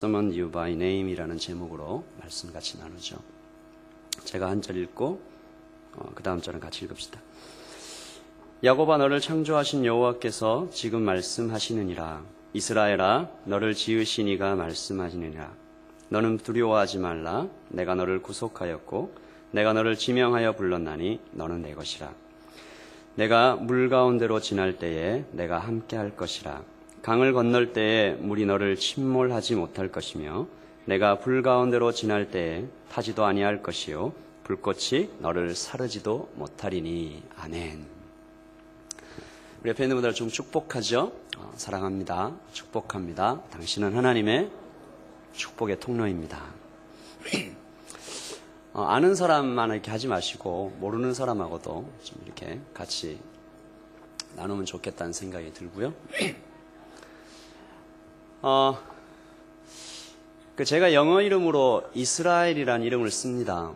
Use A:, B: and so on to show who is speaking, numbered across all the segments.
A: Summon You by Name이라는 제목으로 말씀 같이 나누죠. 제가 한 절 읽고 그 다음 절은 같이 읽읍시다. 야곱아, 너를 창조하신 여호와께서 지금 말씀하시느니라. 이스라엘아, 너를 지으신 이가 말씀하시느니라. 너는 두려워하지 말라. 내가 너를 구속하였고 내가 너를 지명하여 불렀나니 너는 내 것이라. 내가 물 가운데로 지날 때에 내가 함께 할 것이라. 강을 건널 때에 물이 너를 침몰하지 못할 것이며 내가 불 가운데로 지날 때에 타지도 아니할 것이요 불꽃이 너를 사르지도 못하리니. 아멘. 우리 옆에 있는 분들 좀 축복하죠. 사랑합니다. 축복합니다. 당신은 하나님의 축복의 통로입니다. 아는 사람만 이렇게 하지 마시고 모르는 사람하고도 좀 이렇게 같이 나누면 좋겠다는 생각이 들고요. 제가 영어 이름으로 이스라엘이라는 이름을 씁니다.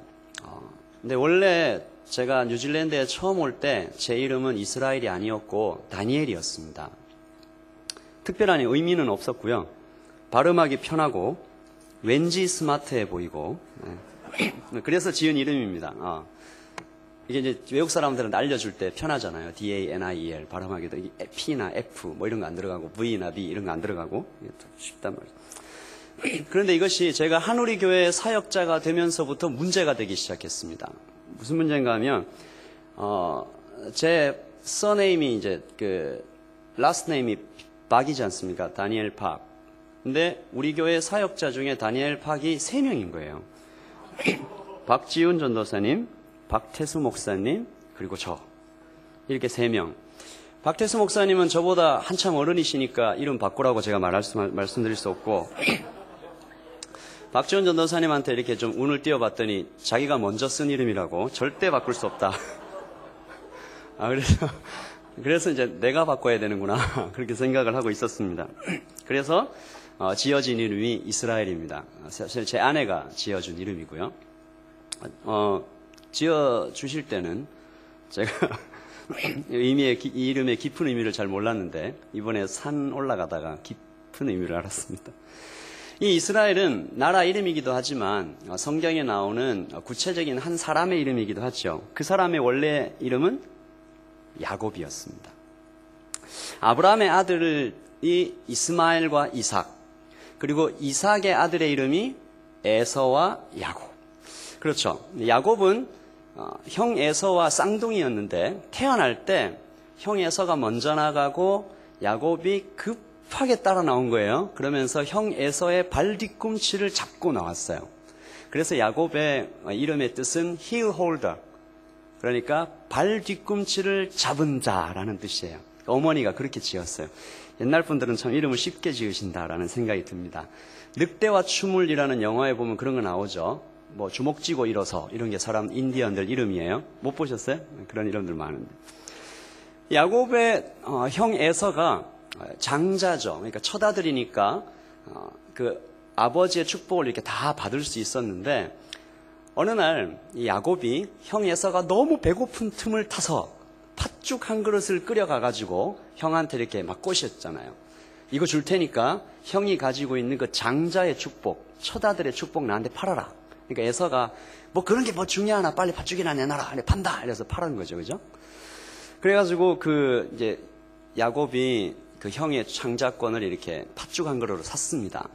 A: 근데 원래 제가 뉴질랜드에 처음 올 때 제 이름은 이스라엘이 아니었고 다니엘이었습니다. 특별한 의미는 없었고요. 발음하기 편하고 왠지 스마트해 보이고 그래서 지은 이름입니다. 이게 이제 외국 사람들은 알려줄 때 편하잖아요. DANIEL 발음하기도 P나 F 뭐 이런 거 안 들어가고 V나 B 이런 거 안 들어가고 쉽단 말이에요. 그런데 이것이 제가 한우리 교회 사역자가 되면서부터 문제가 되기 시작했습니다. 무슨 문제인가 하면 제 서네임이 이제 그 라스트 네임이 박이지 않습니까? 다니엘 박. 근데 우리 교회 사역자 중에 다니엘 박이 3명인 거예요. 박지훈 전도사님, 박태수 목사님, 그리고 저. 이렇게 3명. 박태수 목사님은 저보다 한참 어른이시니까 이름 바꾸라고 제가 말씀드릴 수 없고, 박지훈 전도사님한테 이렇게 좀 운을 띄워봤더니 자기가 먼저 쓴 이름이라고 절대 바꿀 수 없다. 그래서 이제 내가 바꿔야 되는구나. 그렇게 생각을 하고 있었습니다. 그래서 지어진 이름이 이스라엘입니다. 사실 제 아내가 지어준 이름이고요. 지어주실 때는 제가 이 이름의 깊은 의미를 잘 몰랐는데 이번에 산 올라가다가 깊은 의미를 알았습니다. 이 이스라엘은 나라 이름이기도 하지만 성경에 나오는 구체적인 한 사람의 이름이기도 하죠. 그 사람의 원래 이름은 야곱이었습니다. 아브라함의 아들이 이스마엘과 이삭, 그리고 이삭의 아들의 이름이 에서와 야곱. 그렇죠. 야곱은 형 에서와 쌍둥이였는데 태어날 때 형 에서가 먼저 나가고 야곱이 급하게 따라 나온 거예요. 그러면서 형 에서의 발 뒤꿈치를 잡고 나왔어요. 그래서 야곱의 이름의 뜻은 heel holder, 그러니까 발 뒤꿈치를 잡은 자라는 뜻이에요. 어머니가 그렇게 지었어요. 옛날 분들은 참 이름을 쉽게 지으신다라는 생각이 듭니다. 늑대와 추물이라는 영화에 보면 그런 거 나오죠. 뭐 주먹 쥐고 일어서 이런 게 사람 인디언들 이름이에요. 못 보셨어요? 그런 이름들 많은데. 야곱의 형 에서가 장자죠. 그러니까 첫아들이니까 그 아버지의 축복을 이렇게 다 받을 수 있었는데 어느 날 이 야곱이 형 에서가 너무 배고픈 틈을 타서 팥죽 한 그릇을 끓여가가지고 형한테 이렇게 막 꼬셨잖아요. 이거 줄 테니까 형이 가지고 있는 그 장자의 축복, 첫아들의 축복 나한테 팔아라. 그러니까 에서가 뭐 그런 게 뭐 중요하나, 빨리 팥죽이나 내놔라. 판다. 이래서 팔은 거죠, 그죠? 그래가지고 이제 야곱이 그 형의 장자권을 이렇게 팥죽 한 그릇으로 샀습니다.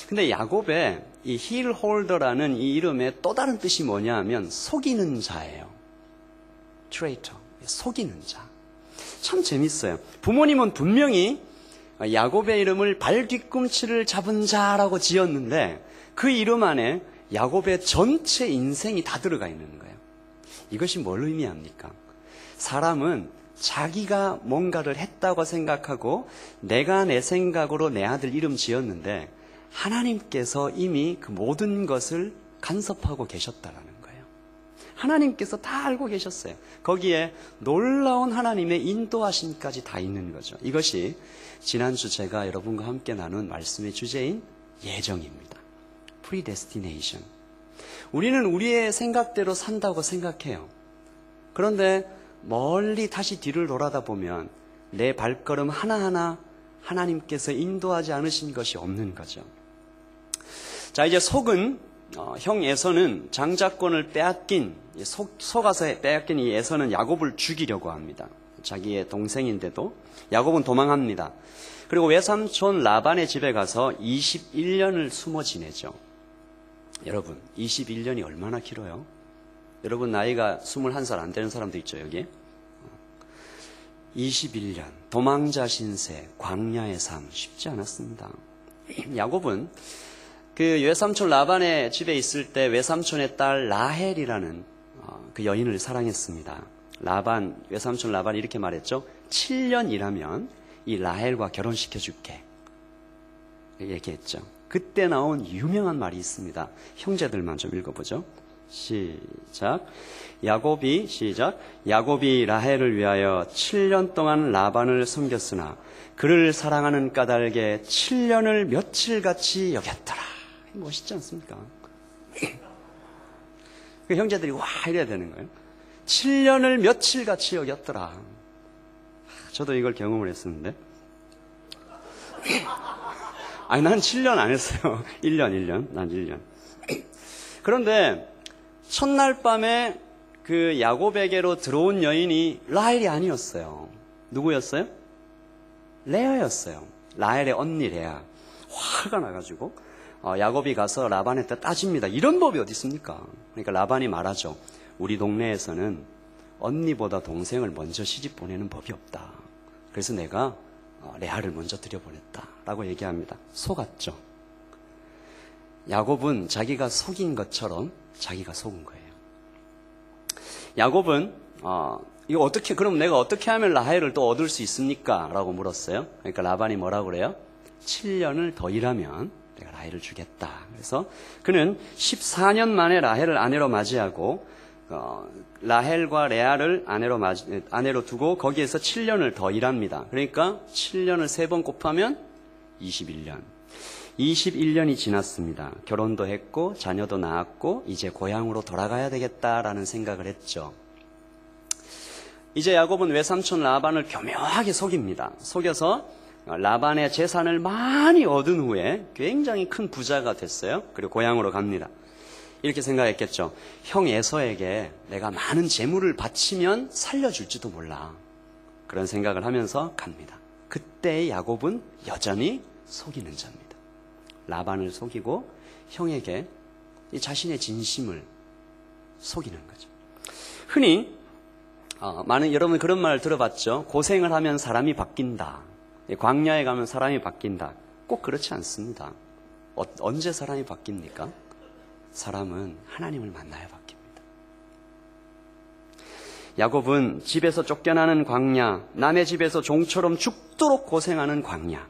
A: 근데 야곱의 이 힐 홀더라는 이 이름의 또 다른 뜻이 뭐냐 하면 속이는 자예요. 트레이터. 속이는 자. 참 재밌어요. 부모님은 분명히 야곱의 이름을 발 뒤꿈치를 잡은 자라고 지었는데 그 이름 안에 야곱의 전체 인생이 다 들어가 있는 거예요. 이것이 뭘 의미합니까? 사람은 자기가 뭔가를 했다고 생각하고 내가 내 생각으로 내 아들 이름 지었는데 하나님께서 이미 그 모든 것을 간섭하고 계셨다라는 거예요. 하나님께서 다 알고 계셨어요. 거기에 놀라운 하나님의 인도하심까지 다 있는 거죠. 이것이 지난주 제가 여러분과 함께 나눈 말씀의 주제인 예정입니다. predestination. 우리는 우리의 생각대로 산다고 생각해요. 그런데 멀리 다시 뒤를 돌아다 보면 내 발걸음 하나하나 하나님께서 인도하지 않으신 것이 없는 거죠. 자, 이제 속은 형 에서는 장자권을 빼앗긴 속아서 빼앗긴 이 에서는 야곱을 죽이려고 합니다. 자기의 동생인데도 야곱은 도망합니다. 그리고 외삼촌 라반의 집에 가서 21년을 숨어 지내죠. 여러분, 21년이 얼마나 길어요? 여러분 나이가 21살 안 되는 사람도 있죠, 여기. 21년, 도망자 신세, 광야의 삶, 쉽지 않았습니다. 야곱은 그 외삼촌 라반의 집에 있을 때 외삼촌의 딸 라헬이라는 그 여인을 사랑했습니다. 외삼촌 라반이 이렇게 말했죠. 7년 일하면 이 라헬과 결혼시켜줄게. 얘기했죠. 그때 나온 유명한 말이 있습니다. 형제들만 좀 읽어보죠. 시작. 야곱이 라헬을 위하여 7년 동안 라반을 섬겼으나 그를 사랑하는 까닭에 7년을 며칠같이 여겼더라. 멋있지 않습니까? 그 형제들이 와 이래야 되는 거예요. 7년을 며칠같이 여겼더라. 저도 이걸 경험을 했었는데. 아니, 난 7년 안 했어요. 1년. 난 1년. 그런데 첫날 밤에 그 야곱에게로 들어온 여인이 라헬이 아니었어요. 누구였어요? 레아였어요. 라헬의 언니 레아. 화가 나가지고 야곱이 가서 라반한테 따집니다. 이런 법이 어디 있습니까? 그러니까 라반이 말하죠. 우리 동네에서는 언니보다 동생을 먼저 시집 보내는 법이 없다. 그래서 내가 레아를 먼저 들여보냈다라고 얘기합니다. 속았죠. 야곱은 자기가 속인 것처럼 자기가 속은 거예요. 야곱은 그럼 내가 어떻게 하면 라헬을 또 얻을 수 있습니까? 라고 물었어요. 그러니까 라반이 뭐라고 그래요? 7년을 더 일하면 내가 라헬을 주겠다. 그래서 그는 14년 만에 라헬을 아내로 맞이하고 라헬과 레아를 아내로 두고 거기에서 7년을 더 일합니다. 그러니까 7년을 3번 곱하면 21년. 21년이 지났습니다. 결혼도 했고 자녀도 낳았고 이제 고향으로 돌아가야 되겠다라는 생각을 했죠. 이제 야곱은 외삼촌 라반을 교묘하게 속입니다. 속여서 라반의 재산을 많이 얻은 후에 굉장히 큰 부자가 됐어요. 그리고 고향으로 갑니다. 이렇게 생각했겠죠. 형 에서에게 내가 많은 재물을 바치면 살려줄지도 몰라. 그런 생각을 하면서 갑니다. 그때 야곱은 여전히 속이는 자입니다. 라반을 속이고 형에게 자신의 진심을 속이는 거죠. 흔히 여러분 그런 말 들어봤죠. 고생을 하면 사람이 바뀐다. 광야에 가면 사람이 바뀐다. 꼭 그렇지 않습니다. 언제 사람이 바뀝니까? 사람은 하나님을 만나야 바뀝니다. 야곱은 집에서 쫓겨나는 광야, 남의 집에서 종처럼 죽도록 고생하는 광야,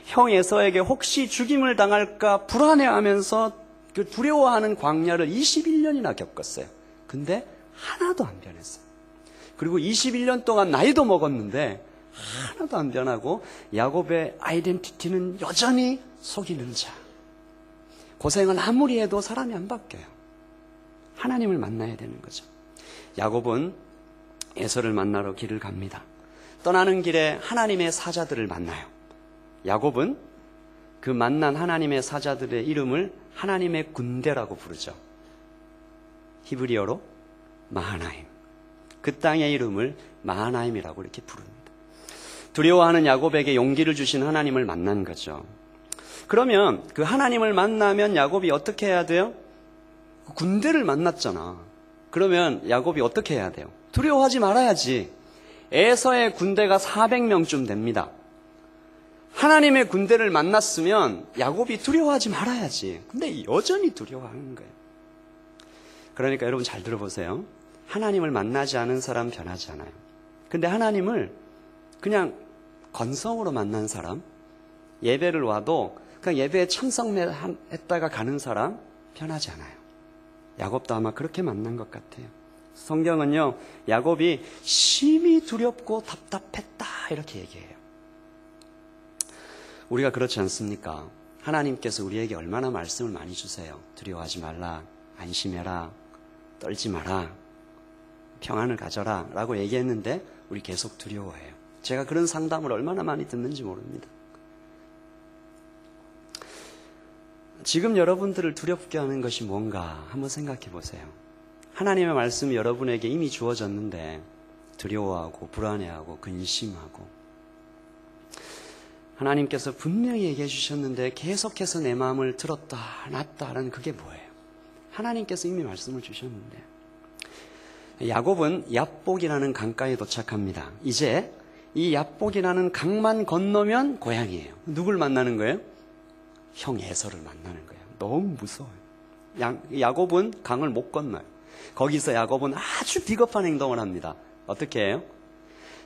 A: 형 에서에게 혹시 죽임을 당할까 불안해하면서 그 두려워하는 광야를 21년이나 겪었어요. 근데 하나도 안 변했어요. 그리고 21년 동안 나이도 먹었는데 하나도 안 변하고 야곱의 아이덴티티는 여전히 속이는 자. 고생을 아무리 해도 사람이 안 바뀌어요. 하나님을 만나야 되는 거죠. 야곱은 에서를 만나러 길을 갑니다. 떠나는 길에 하나님의 사자들을 만나요. 야곱은 그 만난 하나님의 사자들의 이름을 하나님의 군대라고 부르죠. 히브리어로 마하나임. 그 땅의 이름을 마하나임이라고 이렇게 부릅니다. 두려워하는 야곱에게 용기를 주신 하나님을 만난 거죠. 그러면 그 하나님을 만나면 야곱이 어떻게 해야 돼요? 군대를 만났잖아. 그러면 야곱이 어떻게 해야 돼요? 두려워하지 말아야지. 에서의 군대가 400명쯤 됩니다. 하나님의 군대를 만났으면 야곱이 두려워하지 말아야지. 근데 여전히 두려워하는 거예요. 그러니까 여러분 잘 들어보세요. 하나님을 만나지 않은 사람 변하지 않아요. 근데 하나님을 그냥 건성으로 만난 사람, 예배를 와도 그냥 예배에 참석했다가 가는 사람 변하지 않아요. 야곱도 아마 그렇게 만난 것 같아요. 성경은요, 야곱이 심히 두렵고 답답했다 이렇게 얘기해요. 우리가 그렇지 않습니까? 하나님께서 우리에게 얼마나 말씀을 많이 주세요. 두려워하지 말라, 안심해라, 떨지 마라, 평안을 가져라 라고 얘기했는데 우리 계속 두려워해요. 제가 그런 상담을 얼마나 많이 듣는지 모릅니다. 지금 여러분들을 두렵게 하는 것이 뭔가 한번 생각해 보세요. 하나님의 말씀이 여러분에게 이미 주어졌는데 두려워하고 불안해하고 근심하고, 하나님께서 분명히 얘기해 주셨는데 계속해서 내 마음을 들었다 놨다 하는 그게 뭐예요? 하나님께서 이미 말씀을 주셨는데. 야곱은 얍복이라는 강가에 도착합니다. 이제 이 얍복이라는 강만 건너면 고향이에요. 누굴 만나는 거예요? 형 에서를 만나는 거예요. 너무 무서워요. 야곱은 강을 못 건너요. 거기서 야곱은 아주 비겁한 행동을 합니다. 어떻게 해요?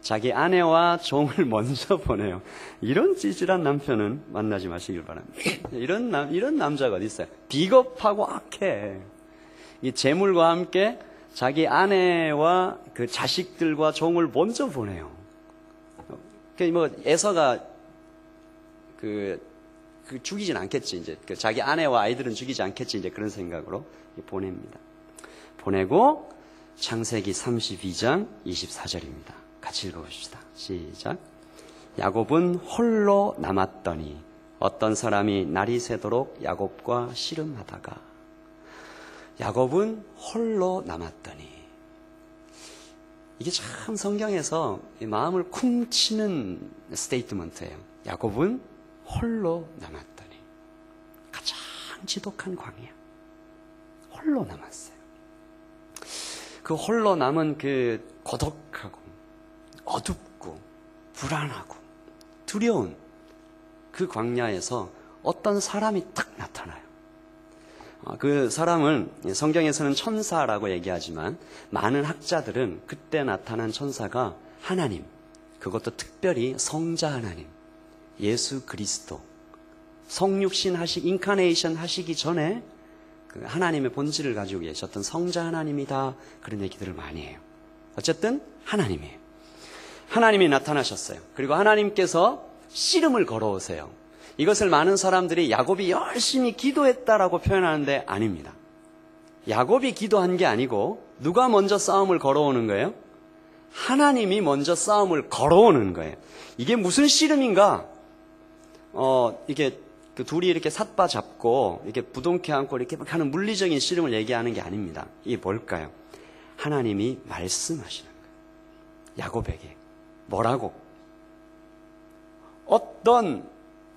A: 자기 아내와 종을 먼저 보내요. 이런 찌질한 남편은 만나지 마시길 바랍니다. 이런 남자가 어디 있어요? 비겁하고 악해. 이 재물과 함께 자기 아내와 그 자식들과 종을 먼저 보내요. 뭐 에서가 죽이진 않겠지. 이제 자기 아내와 아이들은 죽이지 않겠지. 이제 그런 생각으로 보냅니다. 보내고 창세기 32장 24절입니다. 같이 읽어봅시다. 시작. 야곱은 홀로 남았더니 어떤 사람이 날이 새도록 야곱과 씨름하다가. 야곱은 홀로 남았더니. 이게 참 성경에서 마음을 쿵 치는 스테이트먼트예요. 야곱은 홀로 남았더니. 가장 지독한 광야. 홀로 남았어요. 그 홀로 남은 그 고독하고 어둡고 불안하고 두려운 그 광야에서 어떤 사람이 딱 나타나요. 그 사람은 성경에서는 천사라고 얘기하지만 많은 학자들은 그때 나타난 천사가 하나님, 그것도 특별히 성자 하나님, 예수 그리스도, 성육신 인카네이션 하시기 전에 그 하나님의 본질을 가지고 계셨던 성자 하나님이다, 그런 얘기들을 많이 해요. 어쨌든 하나님이에요. 하나님이 나타나셨어요. 그리고 하나님께서 씨름을 걸어오세요. 이것을 많은 사람들이 야곱이 열심히 기도했다라고 표현하는데 아닙니다. 야곱이 기도한 게 아니고 누가 먼저 싸움을 걸어오는 거예요? 하나님이 먼저 싸움을 걸어오는 거예요. 이게 무슨 씨름인가? 이게 그 둘이 이렇게 삿바 잡고 이렇게 부둥켜 안고 이렇게 막 하는 물리적인 씨름을 얘기하는 게 아닙니다. 이게 뭘까요? 하나님이 말씀하시는 거예요. 야곱에게. 뭐라고? 어떤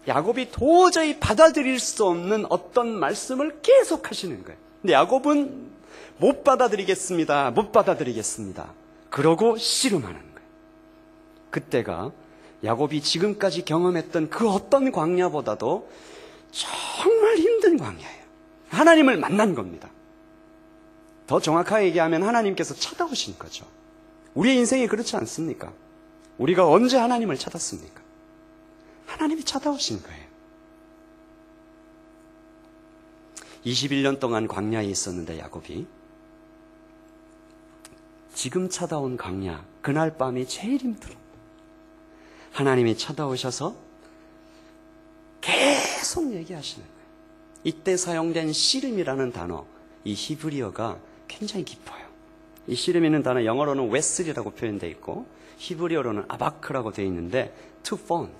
A: 야곱이 도저히 받아들일 수 없는 어떤 말씀을 계속 하시는 거예요. 근데 야곱은 못 받아들이겠습니다. 못 받아들이겠습니다. 그러고 씨름하는 거예요. 그때가 야곱이 지금까지 경험했던 그 어떤 광야보다도 정말 힘든 광야예요. 하나님을 만난 겁니다. 더 정확하게 얘기하면 하나님께서 찾아오신 거죠. 우리의 인생이 그렇지 않습니까? 우리가 언제 하나님을 찾았습니까? 하나님이 찾아오신 거예요. 21년 동안 광야에 있었는데 야곱이 지금 찾아온 광야, 그날 밤이 제일 힘들어. 하나님이 찾아오셔서 계속 얘기하시는 거예요. 이때 사용된 씨름이라는 단어, 이 히브리어가 굉장히 깊어요. 이 씨름이라는 단어 영어로는 웨슬이라고 표현되어 있고 히브리어로는 아바크라고 되어 있는데 to found,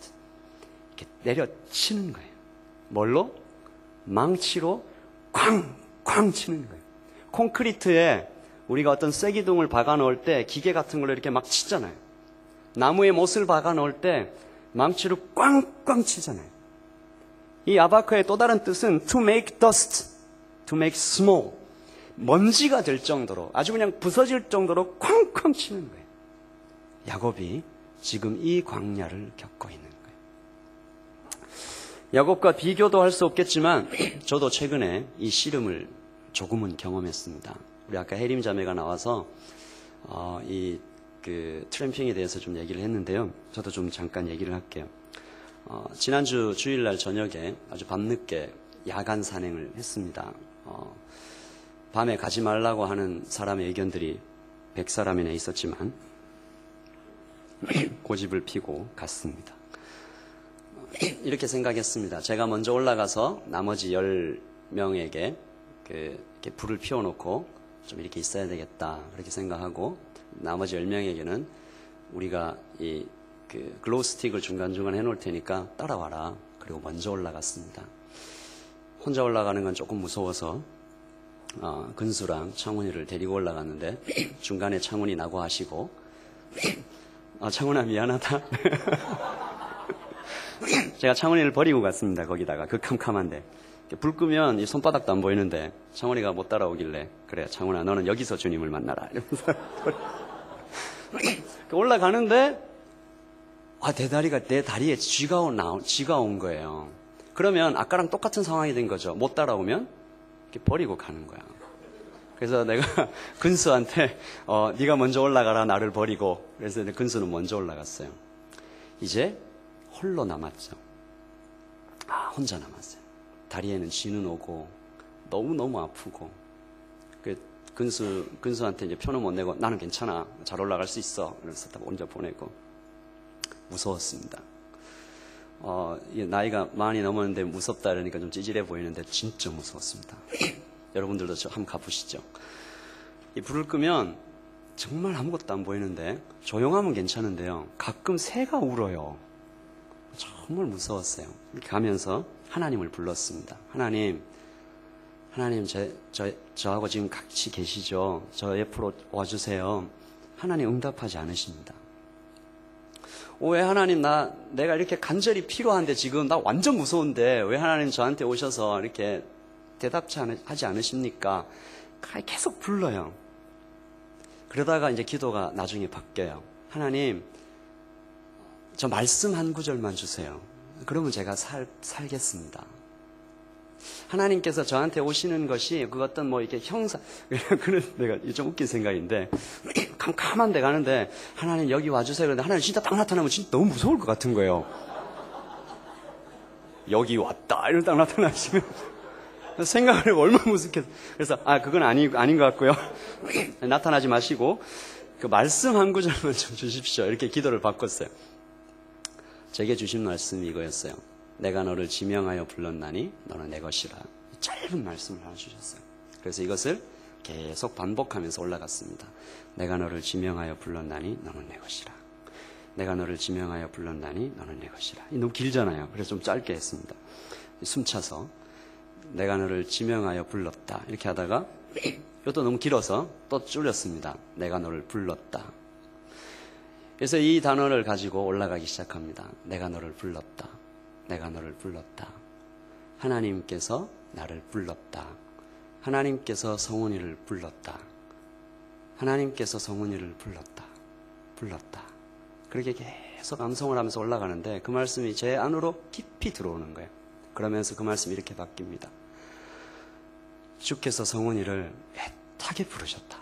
A: 이렇게 내려치는 거예요. 뭘로? 망치로 쾅쾅 치는 거예요. 콘크리트에 우리가 어떤 쐐기둥을 박아 넣을 때 기계 같은 걸로 이렇게 막 치잖아요. 나무에 못을 박아 넣을 때 망치로 꽝꽝 치잖아요. 이 아바크의 또 다른 뜻은 to make dust, to make small, 먼지가 될 정도로, 아주 그냥 부서질 정도로 쾅쾅 치는 거예요. 야곱이 지금 이 광야를 겪고 있는 거예요. 야곱과 비교도 할 수 없겠지만 저도 최근에 이 씨름을 조금은 경험했습니다. 우리 아까 혜림 자매가 나와서 그 트램핑에 대해서 좀 얘기를 했는데요. 저도 좀 잠깐 얘기를 할게요. 지난주 주일날 저녁에 아주 밤늦게 야간 산행을 했습니다. 밤에 가지 말라고 하는 사람의 의견들이 100사람이나 있었지만 고집을 피고 갔습니다. 이렇게 생각했습니다. 제가 먼저 올라가서 나머지 10명에게 이렇게 불을 피워놓고 좀 이렇게 있어야 되겠다, 그렇게 생각하고 나머지 10명에게는 우리가 그 글로우 스틱을 중간중간 해놓을 테니까 따라와라. 그리고 먼저 올라갔습니다. 혼자 올라가는 건 조금 무서워서 근수랑 창훈이를 데리고 올라갔는데 중간에 창훈이 나고 하시고 창훈아 미안하다. 제가 창훈이를 버리고 갔습니다. 거기다가 그 캄캄한데 불 끄면 이 손바닥도 안 보이는데 창훈이가 못 따라오길래 그래 창훈아 너는 여기서 주님을 만나라 이러면서 올라가는데 내 다리에 쥐가 온 거예요. 그러면 아까랑 똑같은 상황이 된 거죠. 못 따라오면 이렇게 버리고 가는 거야. 그래서 내가 근수한테 네가 먼저 올라가라 나를 버리고. 그래서 근수는 먼저 올라갔어요. 이제 홀로 남았죠. 혼자 남았어요. 다리에는 쥐는 오고 너무너무 아프고 근수한테 이제 표는 못 내고 나는 괜찮아 잘 올라갈 수 있어 그래서 딱 혼자 보내고 무서웠습니다. 나이가 많이 넘었는데 무섭다 이러니까 좀 찌질해 보이는데 진짜 무서웠습니다. 여러분들도 한번 가보시죠. 이 불을 끄면 정말 아무것도 안 보이는데 조용하면 괜찮은데요. 가끔 새가 울어요. 정말 무서웠어요. 이렇게 가면서 하나님을 불렀습니다. 하나님 저하고 지금 같이 계시죠? 저 옆으로 와주세요. 하나님 응답하지 않으십니다. 왜 하나님 내가 이렇게 간절히 필요한데 지금 나 완전 무서운데 왜 하나님 저한테 오셔서 이렇게 대답하지 않으십니까? 계속 불러요. 그러다가 이제 기도가 나중에 바뀌어요. 하나님 저 말씀 한 구절만 주세요. 그러면 제가 살겠습니다. 하나님께서 저한테 오시는 것이 그 어떤 이렇게 그런 내가 좀 웃긴 생각인데 캄캄한 데 가는데 하나님 여기 와주세요. 그런데 하나님 진짜 딱 나타나면 진짜 너무 무서울 것 같은 거예요. 여기 왔다 이런 딱 나타나시면 생각을 얼마나 무섭겠어요. 그래서 그건 아닌 것 같고요. 나타나지 마시고 그 말씀 한 구절만 좀 주십시오. 이렇게 기도를 바꿨어요. 제게 주신 말씀이 이거였어요. 내가 너를 지명하여 불렀나니 너는 내 것이라. 짧은 말씀을 하나 주셨어요. 그래서 이것을 계속 반복하면서 올라갔습니다. 내가 너를 지명하여 불렀나니 너는 내 것이라. 내가 너를 지명하여 불렀나니 너는 내 것이라. 너무 길잖아요. 그래서 좀 짧게 했습니다. 숨차서 내가 너를 지명하여 불렀다. 이렇게 하다가 이것도 너무 길어서 또 줄였습니다. 내가 너를 불렀다. 그래서 이 단어를 가지고 올라가기 시작합니다. 내가 너를 불렀다. 내가 너를 불렀다. 하나님께서 나를 불렀다. 하나님께서 성훈이를 불렀다. 하나님께서 성훈이를 불렀다. 그렇게 계속 암송을 하면서 올라가는데 그 말씀이 제 안으로 깊이 들어오는 거예요. 그러면서 그 말씀이 이렇게 바뀝니다. 주께서 성훈이를 애타게 부르셨다.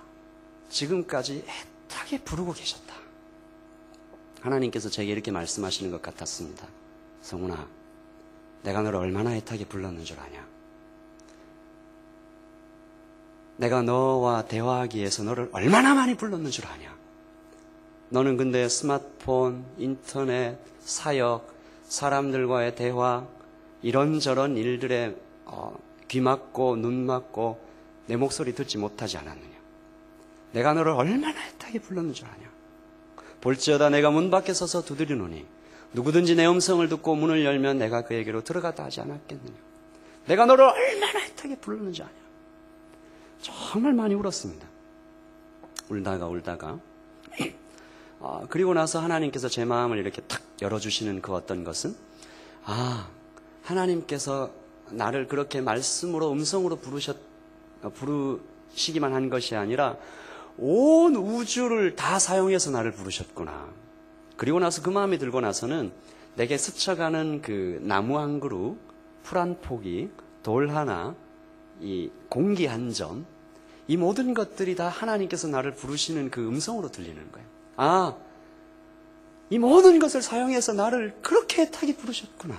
A: 지금까지 애타게 부르고 계셨다. 하나님께서 제게 이렇게 말씀하시는 것 같았습니다. 성훈아, 내가 너를 얼마나 애타게 불렀는 줄 아냐? 내가 너와 대화하기 위해서 너를 얼마나 많이 불렀는 줄 아냐? 너는 근데 스마트폰, 인터넷, 사역, 사람들과의 대화, 이런저런 일들에 귀 막고 눈 막고 내 목소리 듣지 못하지 않았느냐? 내가 너를 얼마나 애타게 불렀는 줄 아냐? 볼지어다 내가 문 밖에 서서 두드리노니 누구든지 내 음성을 듣고 문을 열면 내가 그에게로 들어가다 하지 않았겠느냐? 내가 너를 얼마나 애타게 불렀는 줄 아냐? 정말 많이 울었습니다. 울다가 그리고 나서 하나님께서 제 마음을 이렇게 탁 열어주시는 그 어떤 것은 하나님께서 나를 그렇게 말씀으로 음성으로 부르시기만 한 것이 아니라 온 우주를 다 사용해서 나를 부르셨구나. 그리고 나서 그 마음이 들고 나서는 내게 스쳐가는 그 나무 한 그루, 풀 한 포기, 돌 하나, 이 공기 한 점, 이 모든 것들이 다 하나님께서 나를 부르시는 그 음성으로 들리는 거예요. 이 모든 것을 사용해서 나를 그렇게 애타게 부르셨구나.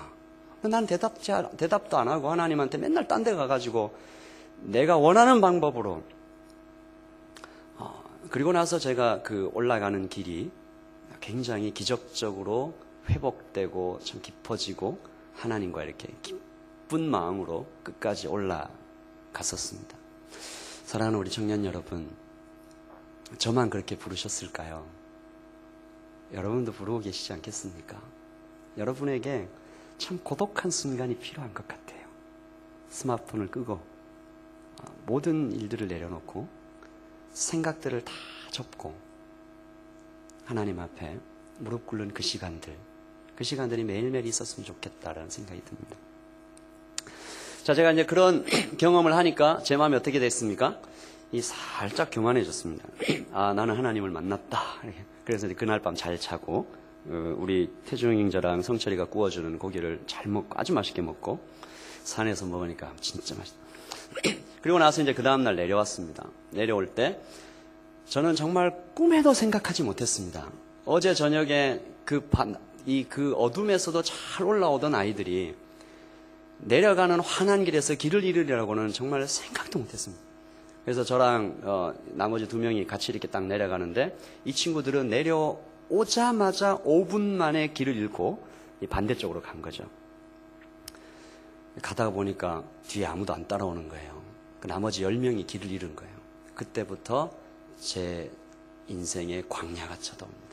A: 난 대답도 안 하고 하나님한테 맨날 딴 데 가가지고 내가 원하는 방법으로 그리고 나서 제가 그 올라가는 길이 굉장히 기적적으로 회복되고 참 깊어지고 하나님과 이렇게 기쁜 마음으로 끝까지 올라갔었습니다. 사랑하는 우리 청년 여러분, 저만 그렇게 부르셨을까요? 여러분도 부르고 계시지 않겠습니까? 여러분에게 참 고독한 순간이 필요한 것 같아요. 스마트폰을 끄고 모든 일들을 내려놓고 생각들을 다 접고 하나님 앞에 무릎 꿇는 그 시간들이 매일매일 있었으면 좋겠다라는 생각이 듭니다. 자, 제가 이제 그런 경험을 하니까 제 마음이 어떻게 됐습니까? 살짝 교만해졌습니다. 나는 하나님을 만났다. 그래서 이제 그날 밤 잘 자고, 우리 태중 형제랑 성철이가 구워주는 고기를 잘 먹고, 아주 맛있게 먹고, 산에서 먹으니까 진짜 맛있다. 그리고 나서 이제 그 다음날 내려왔습니다. 내려올 때, 저는 정말 꿈에도 생각하지 못했습니다. 어제 저녁에 그 어둠에서도 잘 올라오던 아이들이 내려가는 환한 길에서 길을 잃으리라고는 정말 생각도 못했습니다. 그래서 저랑 나머지 2명이 같이 이렇게 딱 내려가는데 이 친구들은 내려오자마자 5분 만에 길을 잃고 반대쪽으로 간 거죠. 가다가 보니까 뒤에 아무도 안 따라오는 거예요. 나머지 10명이 길을 잃은 거예요. 그때부터 제 인생의 광야가 찾아옵니다.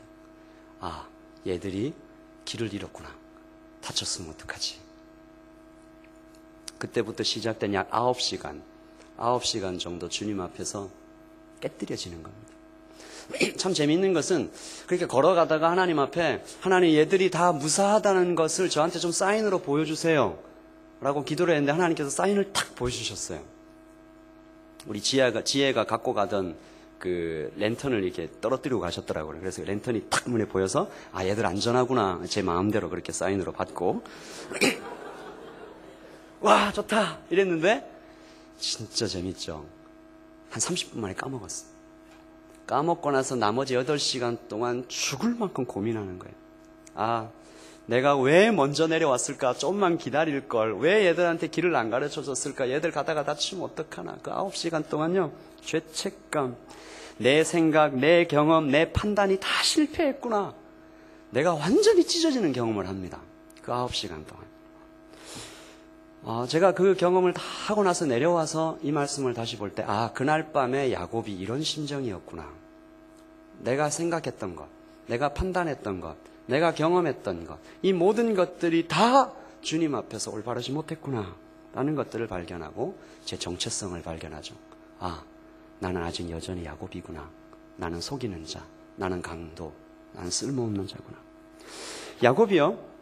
A: 얘들이 길을 잃었구나. 다쳤으면 어떡하지? 그때부터 시작된 약 9시간 정도 주님 앞에서 깨뜨려지는 겁니다. 참 재미있는 것은 그렇게 걸어가다가 하나님 앞에 하나님 얘들이 다 무사하다는 것을 저한테 좀 사인으로 보여주세요 라고 기도를 했는데 하나님께서 사인을 탁 보여주셨어요. 우리 지혜가 갖고 가던 그 랜턴을 이렇게 떨어뜨리고 가셨더라고요. 그래서 랜턴이 탁 눈에 보여서 얘들 안전하구나. 제 마음대로 그렇게 사인으로 받고 와 좋다 이랬는데 진짜 재밌죠. 한 30분 만에 까먹었어. 까먹고 나서 나머지 8시간 동안 죽을 만큼 고민하는 거예요. 내가 왜 먼저 내려왔을까? 좀만 기다릴걸. 왜 얘들한테 길을 안 가르쳐줬을까? 얘들 가다가 다치면 어떡하나? 그 9시간 동안요. 죄책감, 내 생각, 내 경험, 내 판단이 다 실패했구나. 내가 완전히 찢어지는 경험을 합니다. 그 9시간 동안. 제가 그 경험을 다 하고 나서 내려와서 이 말씀을 다시 볼 때, 그날 밤에 야곱이 이런 심정이었구나. 내가 생각했던 것, 내가 판단했던 것, 내가 경험했던 것, 이 모든 것들이 다 주님 앞에서 올바르지 못했구나. 라는 것들을 발견하고 제 정체성을 발견하죠. 나는 아직 여전히 야곱이구나. 나는 속이는 자, 나는 강도, 나는 쓸모없는 자구나. 야곱이요.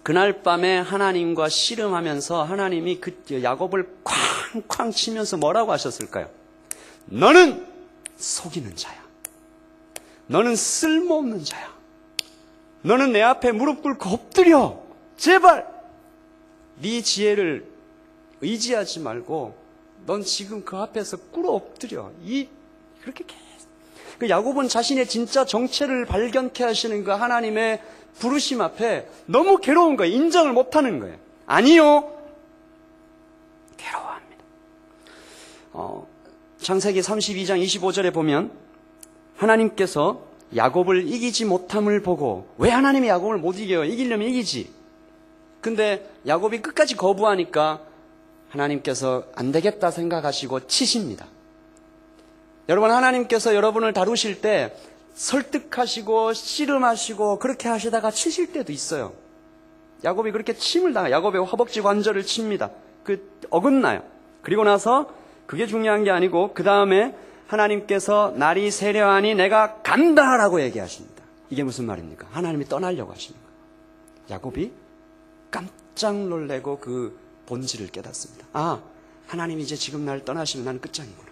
A: 그날 밤에 하나님과 씨름하면서 하나님이 그 야곱을 쾅쾅 치면서 뭐라고 하셨을까요? 너는 속이는 자야. 너는 쓸모없는 자야. 너는 내 앞에 무릎 꿇고 엎드려. 제발 네 지혜를 의지하지 말고 넌 지금 그 앞에서 꿇어 엎드려. 그렇게 계속. 그 야곱은 자신의 진짜 정체를 발견케 하시는 그 하나님의 부르심 앞에 너무 괴로운 거예요. 인정을 못하는 거예요. 아니요. 괴로워합니다. 창세기 32장 25절에 보면 하나님께서 야곱을 이기지 못함을 보고, 왜 하나님이 야곱을 못 이겨요? 이기려면 이기지. 근데 야곱이 끝까지 거부하니까 하나님께서 안 되겠다 생각하시고 치십니다. 여러분, 하나님께서 여러분을 다루실 때 설득하시고 씨름하시고 그렇게 하시다가 치실 때도 있어요. 야곱이 그렇게 침을 당해요. 야곱의 허벅지 관절을 칩니다. 어긋나요. 그리고 나서 그게 중요한 게 아니고 그 다음에 하나님께서 날이 세려하니 내가 간다라고 얘기하십니다. 이게 무슨 말입니까? 하나님이 떠나려고 하시는 거예요. 야곱이 깜짝 놀래고 그 본질을 깨닫습니다. 하나님이 이제 지금 날 떠나시면 나는 끝장이구나.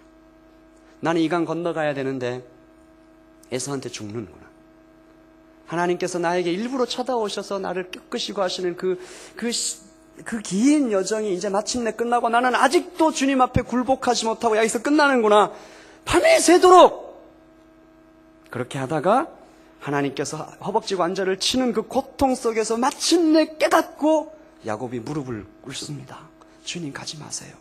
A: 나는 이 강 건너가야 되는데 에서한테 죽는구나. 하나님께서 나에게 일부러 찾아오셔서 나를 깨끗이고 하시는 그 긴 여정이 이제 마침내 끝나고 나는 아직도 주님 앞에 굴복하지 못하고 여기서 끝나는구나. 밤이 새도록 그렇게 하다가 하나님께서 허벅지 관절을 치는 그 고통 속에서 마침내 깨닫고 야곱이 무릎을 꿇습니다. 주님 가지 마세요.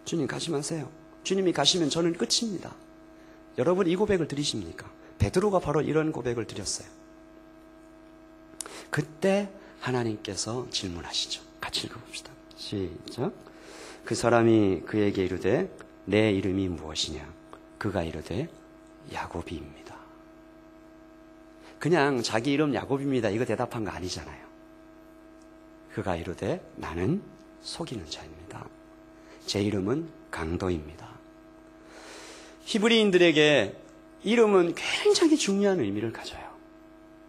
A: 주님 가지 마세요. 주님이 가시면 저는 끝입니다. 여러분 이 고백을 드리십니까? 베드로가 바로 이런 고백을 드렸어요. 그때 하나님께서 질문하시죠. 같이 읽어봅시다. 시작. 그 사람이 그에게 이르되 내 이름이 무엇이냐? 그가 이르되 야곱이입니다. 그냥 자기 이름 야곱입니다. 이거 대답한 거 아니잖아요. 그가 이르되 나는 속이는 자입니다. 제 이름은 강도입니다. 히브리인들에게 이름은 굉장히 중요한 의미를 가져요.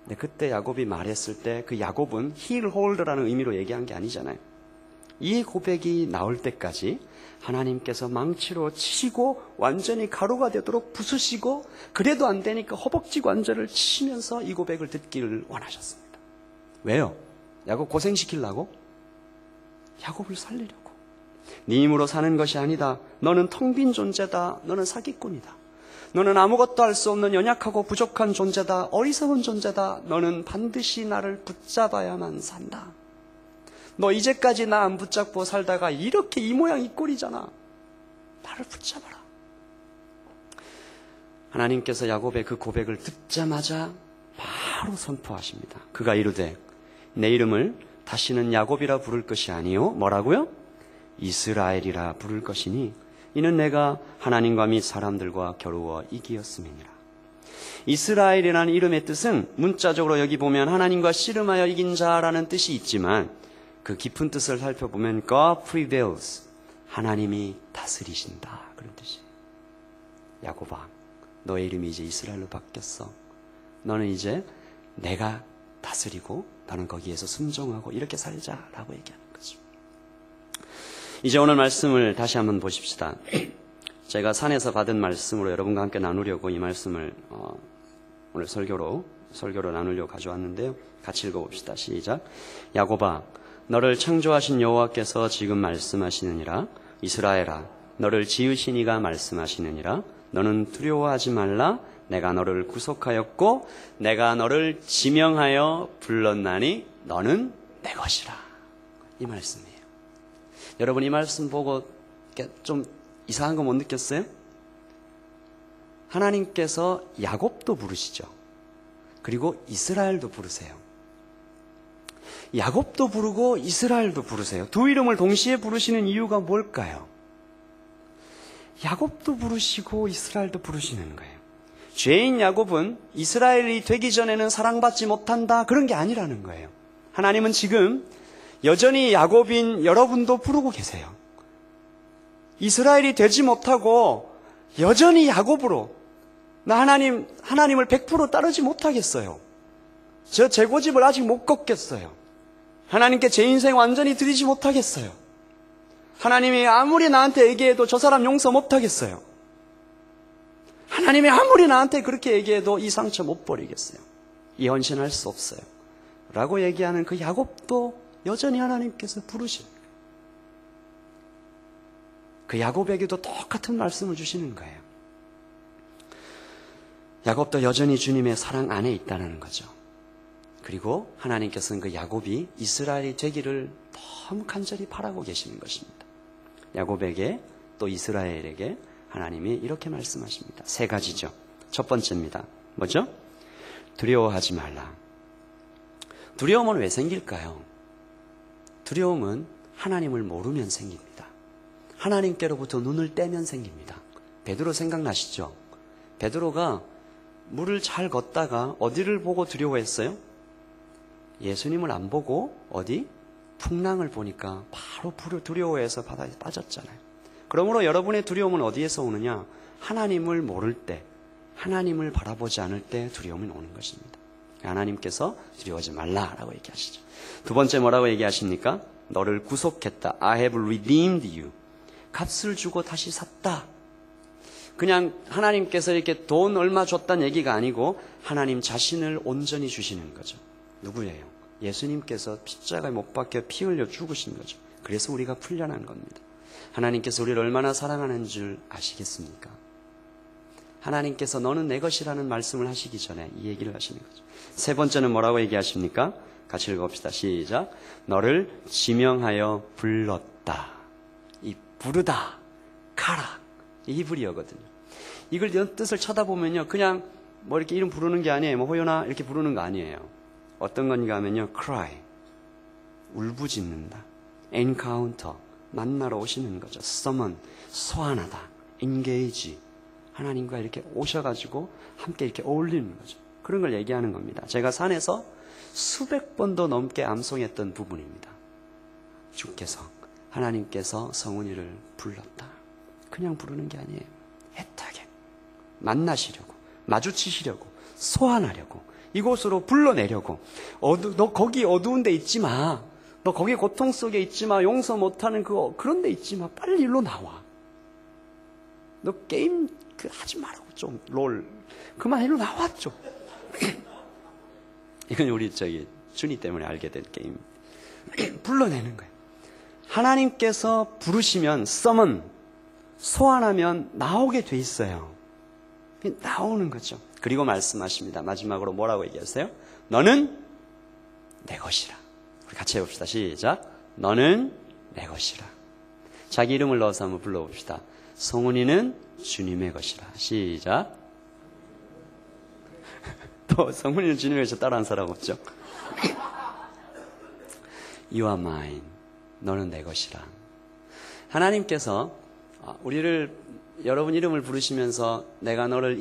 A: 근데 그때 야곱이 말했을 때 그 야곱은 heel holder라는 의미로 얘기한 게 아니잖아요. 이 고백이 나올 때까지 하나님께서 망치로 치시고 완전히 가루가 되도록 부수시고 그래도 안 되니까 허벅지 관절을 치면서 이 고백을 듣기를 원하셨습니다. 왜요? 야곱 고생시키려고? 야곱을 살리려고. 네 힘으로 사는 것이 아니다. 너는 텅 빈 존재다. 너는 사기꾼이다. 너는 아무것도 할 수 없는 연약하고 부족한 존재다. 어리석은 존재다. 너는 반드시 나를 붙잡아야만 산다. 너 이제까지 나 안 붙잡고 살다가 이렇게 이 모양 이 꼴이잖아. 나를 붙잡아라. 하나님께서 야곱의 그 고백을 듣자마자 바로 선포하십니다. 그가 이르되 내 이름을 다시는 야곱이라 부를 것이 아니요 뭐라고요? 이스라엘이라 부를 것이니 이는 내가 하나님과 및 사람들과 겨루어 이기었음이니라. 이스라엘이라는 이름의 뜻은 문자적으로 여기 보면 하나님과 씨름하여 이긴 자라는 뜻이 있지만 그 깊은 뜻을 살펴보면 God prevails, 하나님이 다스리신다 그런 뜻이에요. 야곱아, 너의 이름이 이제 이스라엘로 바뀌었어. 너는 이제 내가 다스리고 너는 거기에서 순종하고 이렇게 살자라고 얘기하는 거죠. 이제 오늘 말씀을 다시 한번 보십시다. 제가 산에서 받은 말씀으로 여러분과 함께 나누려고 이 말씀을 오늘 설교로 나누려고 가져왔는데요. 같이 읽어봅시다. 시작. 야곱아, 너를 창조하신 여호와께서 지금 말씀하시느니라. 이스라엘아, 너를 지으신 이가 말씀하시느니라. 너는 두려워하지 말라. 내가 너를 구속하였고 내가 너를 지명하여 불렀나니 너는 내 것이라. 이 말씀이에요. 여러분 이 말씀 보고 좀 이상한 거 못 느꼈어요? 하나님께서 야곱도 부르시죠. 그리고 이스라엘도 부르세요. 야곱도 부르고 이스라엘도 부르세요. 두 이름을 동시에 부르시는 이유가 뭘까요? 야곱도 부르시고 이스라엘도 부르시는 거예요. 죄인 야곱은 이스라엘이 되기 전에는 사랑받지 못한다 그런 게 아니라는 거예요. 하나님은 지금 여전히 야곱인 여러분도 부르고 계세요. 이스라엘이 되지 못하고 여전히 야곱으로 나 하나님을 100% 따르지 못하겠어요. 저 재고집을 아직 못 걷겠어요. 하나님께 제 인생 완전히 드리지 못하겠어요. 하나님이 아무리 나한테 얘기해도 저 사람 용서 못하겠어요. 하나님이 아무리 나한테 그렇게 얘기해도 이 상처 못 버리겠어요. 이 헌신할 수 없어요. 라고 얘기하는 그 야곱도 여전히 하나님께서 부르시는 거예요. 그 야곱에게도 똑같은 말씀을 주시는 거예요. 야곱도 여전히 주님의 사랑 안에 있다는 거죠. 그리고 하나님께서는 그 야곱이 이스라엘이 되기를 너무 간절히 바라고 계시는 것입니다. 야곱에게 또 이스라엘에게 하나님이 이렇게 말씀하십니다. 세 가지죠. 첫 번째입니다. 뭐죠? 두려워하지 말라. 두려움은 왜 생길까요? 두려움은 하나님을 모르면 생깁니다. 하나님께로부터 눈을 떼면 생깁니다. 베드로 생각나시죠? 베드로가 물을 잘 걷다가 어디를 보고 두려워했어요? 예수님을 안 보고 어디? 풍랑을 보니까 바로 두려워해서 바다에 빠졌잖아요. 그러므로 여러분의 두려움은 어디에서 오느냐? 하나님을 모를 때, 하나님을 바라보지 않을 때 두려움이 오는 것입니다. 하나님께서 두려워하지 말라라고 얘기하시죠. 두 번째 뭐라고 얘기하십니까? 너를 구속했다. I have redeemed you. 값을 주고 다시 샀다. 그냥 하나님께서 이렇게 돈 얼마 줬다는 얘기가 아니고 하나님 자신을 온전히 주시는 거죠. 누구예요? 예수님께서 십자가에 못 박혀 피 흘려 죽으신 거죠. 그래서 우리가 풀려난 겁니다. 하나님께서 우리를 얼마나 사랑하는 줄 아시겠습니까? 하나님께서 너는 내 것이라는 말씀을 하시기 전에 이 얘기를 하시는 거죠. 세 번째는 뭐라고 얘기하십니까? 같이 읽어봅시다. 시작. 너를 지명하여 불렀다. 이 부르다, 가라. 이 히브리어거든요. 이걸 뜻을 쳐다보면요. 그냥 뭐 이렇게 이름 부르는 게 아니에요. 뭐 호요나 이렇게 부르는 거 아니에요. 어떤 건가 하면요. cry. 울부짖는다. encounter. 만나러 오시는 거죠. summon. 소환하다. engage. 하나님과 이렇게 오셔가지고 함께 이렇게 어울리는 거죠. 그런 걸 얘기하는 겁니다. 제가 산에서 수백 번도 넘게 암송했던 부분입니다. 주께서 하나님께서 성훈이를 불렀다. 그냥 부르는 게 아니에요. 애타게 만나시려고, 마주치시려고, 소환하려고, 이곳으로 불러내려고. 너 거기 어두운 데 있지 마. 너 거기 고통 속에 있지 마. 용서 못하는 그런 데 있지 마. 빨리 일로 나와. 너 게임 하지 말라고 좀. 롤 그만 일로 나와 좀. 이건 우리 준이 때문에 알게 된 게임. 불러내는 거예요. 하나님께서 부르시면 소환하면 나오게 돼 있어요. 나오는 거죠. 그리고 말씀하십니다. 마지막으로 뭐라고 얘기하세요? 너는 내 것이라. 우리 같이 해봅시다. 시작. 너는 내 것이라. 자기 이름을 넣어서 한번 불러봅시다. 성훈이는 주님의 것이라. 시작. 또 성훈이는 주님의 것이라 따라한 사람 없죠? You are mine. 너는 내 것이라. 하나님께서 여러분 이름을 부르시면서 내가 너를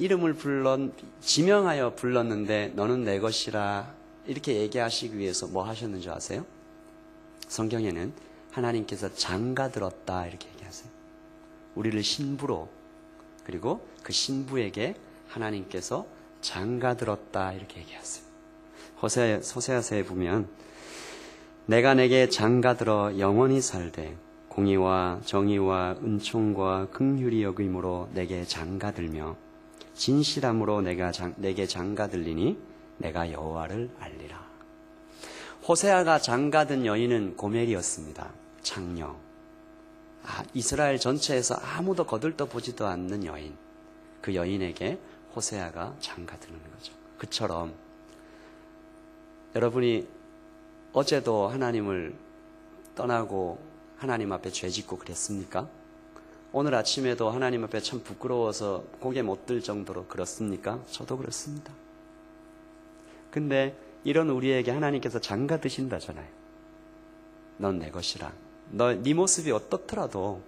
A: 지명하여 불렀는데 너는 내 것이라 이렇게 얘기하시기 위해서 뭐 하셨는지 아세요? 성경에는 하나님께서 장가들었다 이렇게 얘기하세요. 우리를 신부로, 그리고 그 신부에게 하나님께서 장가들었다 이렇게 얘기하세요. 호세아서에 보면 내가 내게 장가들어 영원히 살되 공의와 정의와 은총과 긍휼이 여김으로 내게 장가들며 진실함으로 내게 장가들리니 내가 여호와를 알리라. 호세아가 장가든 여인은 고멜이었습니다. 창녀. 이스라엘 전체에서 아무도 거들떠보지도 않는 여인. 그 여인에게 호세아가 장가드는 거죠. 그처럼 여러분이 어제도 하나님을 떠나고 하나님 앞에 죄짓고 그랬습니까? 오늘 아침에도 하나님 앞에 참 부끄러워서 고개 못 들 정도로 그렇습니까? 저도 그렇습니다. 근데 이런 우리에게 하나님께서 장가 드신다잖아요. 넌 내 것이라. 네 모습이 어떻더라도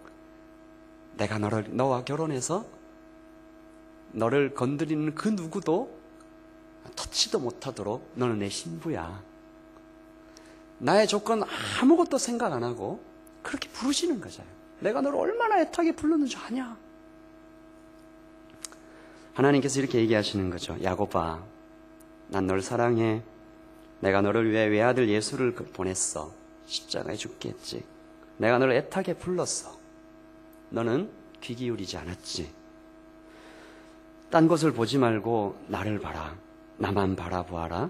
A: 내가 너와 결혼해서 너를 건드리는 그 누구도 터치도 못하도록 너는 내 신부야. 나의 조건 아무것도 생각 안 하고 그렇게 부르시는 거잖아요. 내가 너를 얼마나 애타게 불렀는지 아냐. 하나님께서 이렇게 얘기하시는 거죠. 야곱아, 난 널 사랑해. 내가 너를 위해 외아들 예수를 보냈어. 십자가에 죽겠지. 내가 너를 애타게 불렀어. 너는 귀 기울이지 않았지. 딴 곳을 보지 말고 나를 봐라. 나만 바라보아라.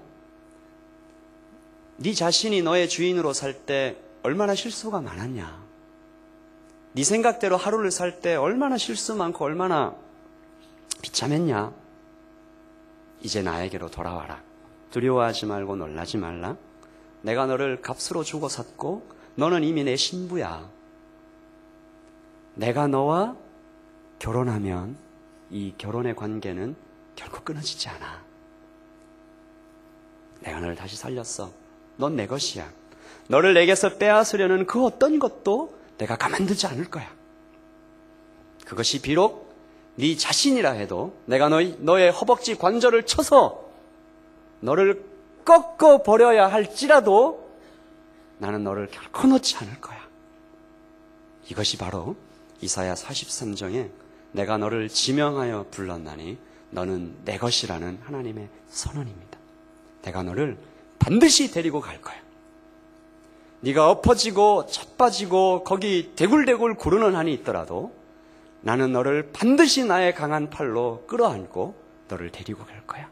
A: 네 자신이 너의 주인으로 살 때 얼마나 실수가 많았냐. 네 생각대로 하루를 살 때 얼마나 실수 많고 얼마나 비참했냐. 이제 나에게로 돌아와라. 두려워하지 말고 놀라지 말라. 내가 너를 값으로 주고 샀고 너는 이미 내 신부야. 내가 너와 결혼하면 이 결혼의 관계는 결코 끊어지지 않아. 내가 너를 다시 살렸어. 넌 내 것이야. 너를 내게서 빼앗으려는 그 어떤 것도 내가 가만두지 않을 거야. 그것이 비록 네 자신이라 해도 내가 너의 허벅지 관절을 쳐서 너를 꺾어 버려야 할지라도 나는 너를 결코 놓지 않을 거야. 이것이 바로 이사야 43장에 내가 너를 지명하여 불렀나니 너는 내 것이라는 하나님의 선언입니다. 내가 너를 반드시 데리고 갈 거야. 네가 엎어지고 자빠지고 거기 대굴대굴 구르는 한이 있더라도 나는 너를 반드시 나의 강한 팔로 끌어안고 너를 데리고 갈 거야.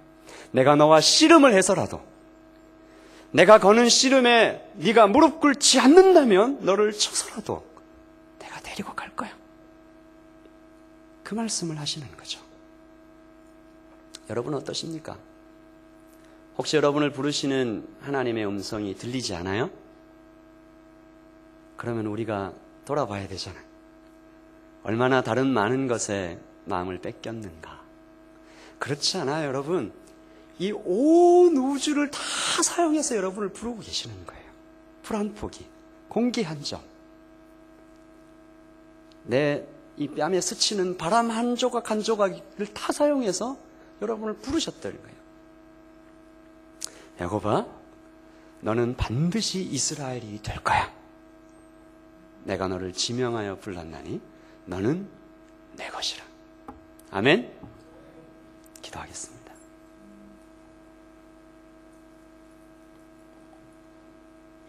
A: 내가 너와 씨름을 해서라도 내가 거는 씨름에 네가 무릎 꿇지 않는다면 너를 쳐서라도 내가 데리고 갈 거야. 그 말씀을 하시는 거죠. 여러분 어떠십니까? 혹시 여러분을 부르시는 하나님의 음성이 들리지 않아요? 그러면 우리가 돌아봐야 되잖아요. 얼마나 다른 많은 것에 마음을 뺏겼는가. 그렇지 않아요, 여러분. 이 온 우주를 다 사용해서 여러분을 부르고 계시는 거예요. 풀 한 포기, 공기 한 점, 내 이 뺨에 스치는 바람 한 조각 한 조각을 다 사용해서 여러분을 부르셨다는 거예요. 야곱아, 너는 반드시 이스라엘이 될 거야. 내가 너를 지명하여 불렀나니 너는 내 것이라. 아멘. 기도하겠습니다.